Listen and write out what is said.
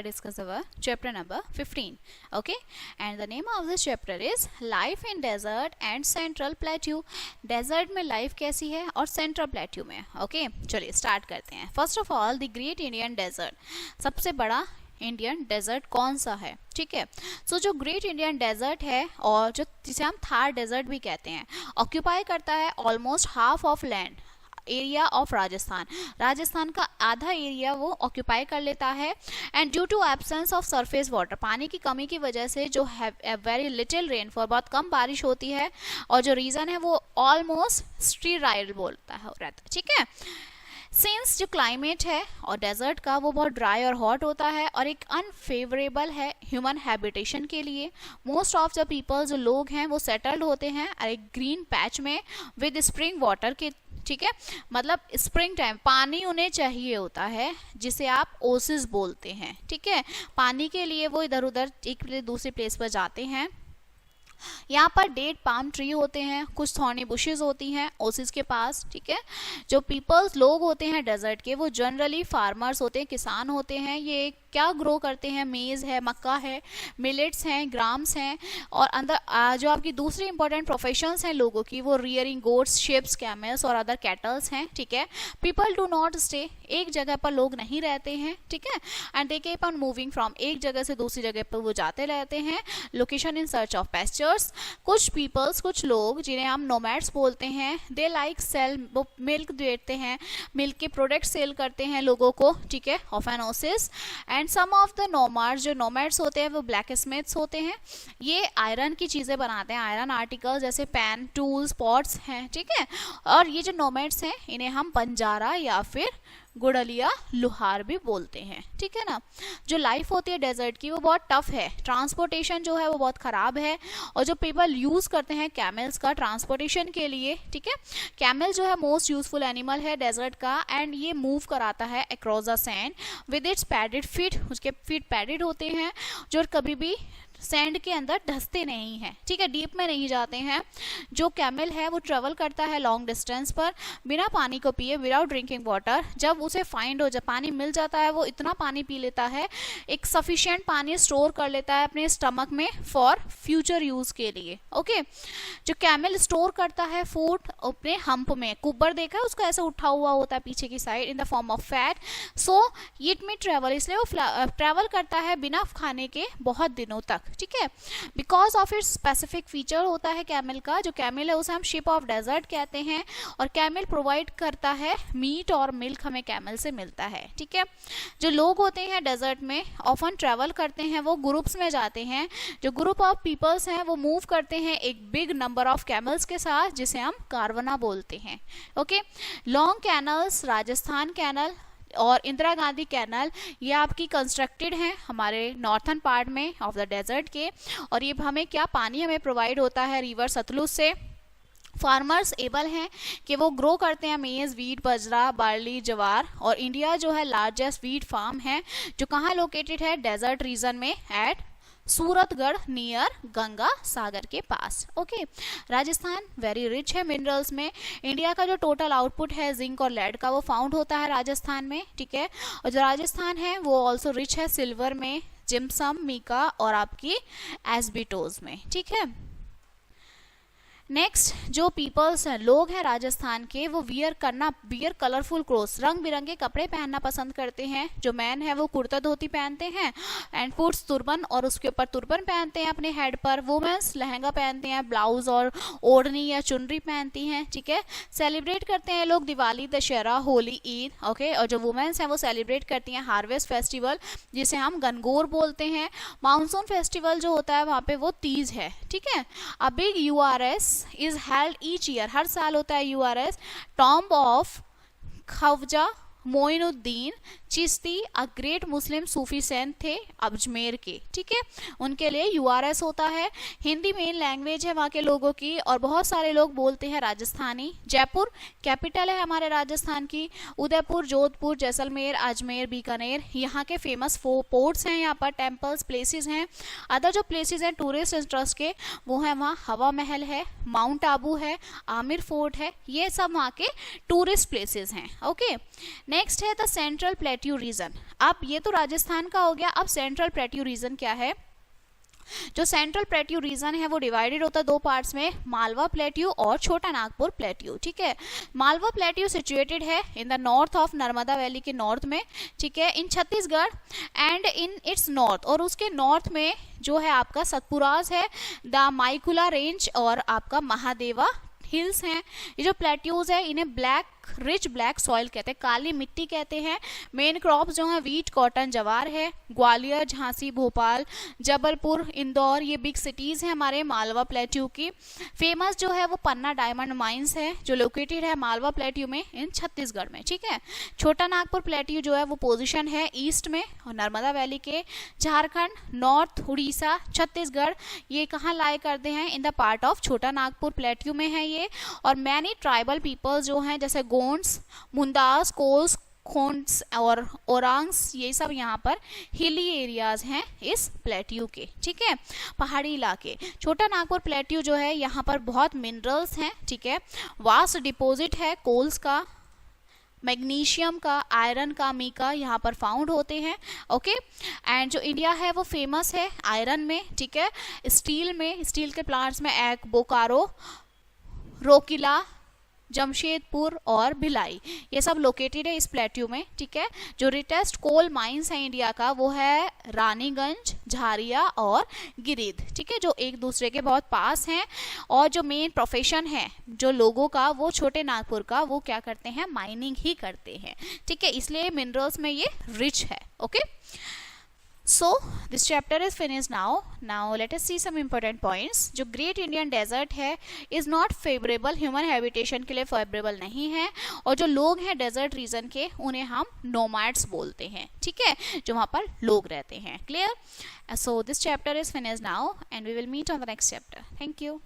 discuss our chapter number 15. Okay, and the name of this chapter is Life in Desert and Central Plateau. Desert में life कैसी है और Central Plateau में. Okay, चलिए start करते हैं. First of all, the Great Indian Desert. सबसे बड़ा इंडियन डेजर्ट कौन सा है? ठीक है, सो जो ग्रेट इंडियन डेजर्ट है और जो जिसे हम थार डेजर्ट भी कहते हैं, ऑक्यूपाई करता है almost half of land area of Rajasthan. Rajasthan का आधा एरिया वो ऑक्यूपाई कर लेता है. And due to absence of surface water, पानी की कमी की वजह से जो है वेरी लिटिल रेनफॉल, बहुत कम बारिश होती है, और जो रीजन है वो ऑलमोस्ट स्टीराइड बोलता है रहता है. ठीक है, सिंस जो क्लाइमेट है और डेजर्ट का वो बहुत ड्राई और हॉट होता है और एक अनफेवरेबल है ह्यूमन हैबिटेशन के लिए. मोस्ट ऑफ द पीपल जो लोग हैं वो सेटल्ड होते हैं एक ग्रीन पैच में विद स्प्रिंग वाटर के. ठीक है, मतलब स्प्रिंग टाइम पानी उन्हें चाहिए होता है जिसे आप ओसिस बोलते हैं. ठीक है, पानी के लिए वो इधर उधर एक दूसरे प्लेस पर जाते हैं. यहाँ पर डेट पाम ट्री होते हैं, कुछ थॉर्नी बुशेस होती हैं ओसिस के पास. ठीक है, जो पीपल्स लोग होते हैं डेजर्ट के वो जनरली फार्मर्स होते हैं, किसान होते हैं. ये क्या ग्रो करते हैं? मेज है, मक्का है, मिलेट्स हैं, ग्राम्स हैं, और अंदर जो आपकी दूसरी इंपॉर्टेंट प्रोफेशंस हैं लोगों की वो रियरिंग गोट्स, शिप्स, कैमल्स और अदर कैटल्स हैं. ठीक है, पीपल डू नॉट स्टे, एक जगह पर लोग नहीं रहते हैं. ठीक है, and they keep on moving from एक जगह से दूसरी जगह पर वो जाते रहते हैं. Location in search of pastures. कुछ पीपल्स, कुछ लोग जिन्हें हम नोमैड्स बोलते हैं, दे लाइक सेल, वो मिल्क देते हैं, मिल्क के प्रोडक्ट सेल करते हैं लोगों को. ठीक है, of an oasis. And some of the nomads, जो नोमैड्स होते हैं वो ब्लैक स्मिथ्स होते हैं. ये आयरन की चीज़ें बनाते हैं, आयरन आर्टिकल्स जैसे पैन, टूल्स, पॉट्स हैं. ठीक है, और ये जो नोमैड्स हैं इन्हें हम बंजारा या फिर गुड़लिया लुहार भी बोलते हैं. ठीक है ना. जो लाइफ होती है डेजर्ट की वो बहुत टफ है, ट्रांसपोर्टेशन जो है वो बहुत ख़राब है, और जो पीपल यूज़ करते हैं कैमल्स का ट्रांसपोर्टेशन के लिए. ठीक है, कैमल जो है मोस्ट यूजफुल एनिमल है डेजर्ट का, एंड ये मूव कराता है across the sand with its padded feet. उसके फीट पैडेड होते हैं जो कभी भी सैंड के अंदर धंसते नहीं हैं. ठीक है, डीप में नहीं जाते हैं. जो कैमल है वो ट्रेवल करता है लॉन्ग डिस्टेंस पर बिना पानी को पिए, विदाउट ड्रिंकिंग वाटर. जब उसे फाइंड हो, जब पानी मिल जाता है वो इतना पानी पी लेता है, एक सफिशिएंट पानी स्टोर कर लेता है अपने स्टमक में फॉर फ्यूचर यूज के लिए. ओके, जो कैमल स्टोर करता है फूड अपने हम्प में, कुब्बर देखा है उसका ऐसा उठा हुआ होता है पीछे की side in the form of fat. So it में ट्रेवल, इसलिए वो ट्रेवल करता है बिना खाने के बहुत दिनों तक. ठीक है, because of its specific feature होता है कैमल का. जो कैमल है उसे हम शिप ऑफ डेजर्ट कहते हैं, और कैमल प्रोवाइड करता है मीट और मिल्क, हमें कैमल से मिलता है. ठीक है, जो लोग होते हैं डेजर्ट में ऑफन ट्रेवल करते हैं, वो ग्रुप्स में जाते हैं. जो ग्रुप ऑफ पीपल्स हैं वो मूव करते हैं एक बिग नंबर ऑफ कैमल्स के साथ, जिसे हम कारवना बोलते हैं. Okay, long canals, Rajasthan canal और इंदिरा गांधी कैनल, ये आपकी कंस्ट्रक्टेड हैं हमारे नॉर्थन पार्ट में ऑफ द डेजर्ट के, और ये हमें क्या पानी हमें प्रोवाइड होता है रिवर सतलुज से. फार्मर्स एबल हैं कि वो ग्रो करते हैं मेज, वीट, बजरा, बार्ली, जवार, और इंडिया जो है लार्जेस्ट वीट फार्म है जो कहाँ लोकेटेड है? डेजर्ट रीजन में एट सूरतगढ़ नियर गंगा सागर के पास. ओके, राजस्थान वेरी रिच है मिनरल्स में. इंडिया का जो टोटल आउटपुट है जिंक और लेड का वो फाउंड होता है राजस्थान में. ठीक है, और जो राजस्थान है वो ऑल्सो रिच है सिल्वर में, जिप्सम, मीका और आपकी एस्बिटोज में. ठीक है, नेक्स्ट जो पीपल्स हैं, लोग हैं राजस्थान के, वो वियर कलरफुल क्लोथ्स, रंग बिरंगे कपड़े पहनना पसंद करते हैं. जो मैन है वो कुर्ता धोती पहनते हैं एंड पुट्स तुरबन, और उसके ऊपर तुरबन पहनते हैं अपने हेड पर. वुमेन्स लहंगा पहनते हैं, ब्लाउज और ओढ़नी या चुनरी पहनती हैं. ठीक है, सेलिब्रेट करते हैं लोग दिवाली, दशहरा, होली, ईद. ओके, और जो वुमेन्स हैं वो सेलिब्रेट करती हैं हार्वेस्ट फेस्टिवल जिसे हम गनगौर बोलते हैं. मानसून फेस्टिवल जो होता है वहाँ पे वो तीज है. ठीक है, a big URS is held each year, हर साल होता है URS. Tomb of Khwaja Moinuddin Chishti, a great Muslim Sufi saint थे अजमेर के. ठीक है, उनके लिए URS होता है. हिंदी मेन लैंग्वेज है वहाँ के लोगों की, और बहुत सारे लोग बोलते हैं राजस्थानी. जयपुर कैपिटल है हमारे राजस्थान की. उदयपुर, जोधपुर, जैसलमेर, अजमेर, बीकानेर यहाँ के फेमस पोर्ट्स हैं. यहाँ पर टेम्पल्स, प्लेसेस हैं. अदर जो प्लेसेस हैं टूरिस्ट इंटरेस्ट के वो हैं, वहाँ हवा महल है, माउंट आबू है, आमिर फोर्ट है, ये सब वहाँ के टूरिस्ट प्लेसेस हैं. ओके, नेक्स्ट है द सेंट्रल प्लेट्यू रीजन। अब ये तो राजस्थान का हो गया, अब सेंट्रल प्लेट्यू रीजन क्या है? जो सेंट्रल प्लेट्यू रीजन है वो डिवाइडेड होता है दो पार्ट्स में, मालवा प्लेट्यू और छोटा नागपुर प्लेट्यू। ठीक है, मालवा प्लेट्यू सिचुएटेड है in the north of Narmada valley के नॉर्थ में, ठीक है, in Chhattisgarh and in its north, और उसके नॉर्थ में जो है आपका सतपुराज है, द माइकुला रेंज और आपका महादेवा हिल्स हैं। ये जो प्लेट्यूज है इन्हें ब्लैक रिच ब्लैक सॉइल कहते हैं, काली मिट्टी कहते हैं। मेन क्रॉप्स जो है वीट, कॉटन, जवार है। ग्वालियर, झांसी, भोपाल, जबलपुर, इंदौर ये बिग सिटीज हैं हमारे मालवा प्लेट्यू की। फेमस जो है वो पन्ना डायमंड माइंस है जो लोकेटेड है मालवा प्लेट्यू में इन छत्तीसगढ़ में। ठीक है, छोटा नागपुर प्लेट्यू जो है वो पोजिशन है ईस्ट में और नर्मदा वैली के। झारखंड, नॉर्थ, उड़ीसा, छत्तीसगढ़ ये कहाँ लाई करते हैं? इन द पार्ट ऑफ छोटा नागपुर प्लेट्यू में है ये। और मैनी ट्राइबल पीपल्स जो हैं जैसे गोंड्स, मुंडास, कोल्स, खोंड्स और ओरांग्स ये सब यहाँ पर हिली एरियाज हैं इस प्लेट्यू के। ठीक है, पहाड़ी इलाके। छोटा नागपुर प्लेट्यू जो है यहाँ पर बहुत मिनरल्स हैं। ठीक है, वास्ट डिपॉजिट है कोल्स का, मैग्नीशियम का, आयरन का, मीका यहाँ पर फाउंड होते हैं। ओके, एंड जो इंडिया है वो फेमस है आयरन में। ठीक है, स्टील में, स्टील के प्लांट्स में एक बोकारो, रोकिला, जमशेदपुर और भिलाई ये सब लोकेटेड है इस प्लेट्यू में। ठीक है, जो रिटेस्ट कोल माइंस है इंडिया का वो है रानीगंज, झारिया और गिरिध। ठीक है, जो एक दूसरे के बहुत पास हैं। और जो मेन प्रोफेशन है जो लोगों का वो छोटे नागपुर का वो क्या करते हैं? माइनिंग ही करते हैं। ठीक है, इसलिए मिनरल्स में ये रिच है। Okay, so this chapter is finished now let us see some important points। जो ग्रेट इंडियन डेजर्ट है is not favorable, human habitation के लिए फेवरेबल नहीं है। और जो लोग हैं डेजर्ट रीजन के उन्हें हम नोमैड्स बोलते हैं। ठीक है, जो वहाँ पर लोग रहते हैं। Clear? So this chapter is finished now and we will meet on the next chapter. Thank you.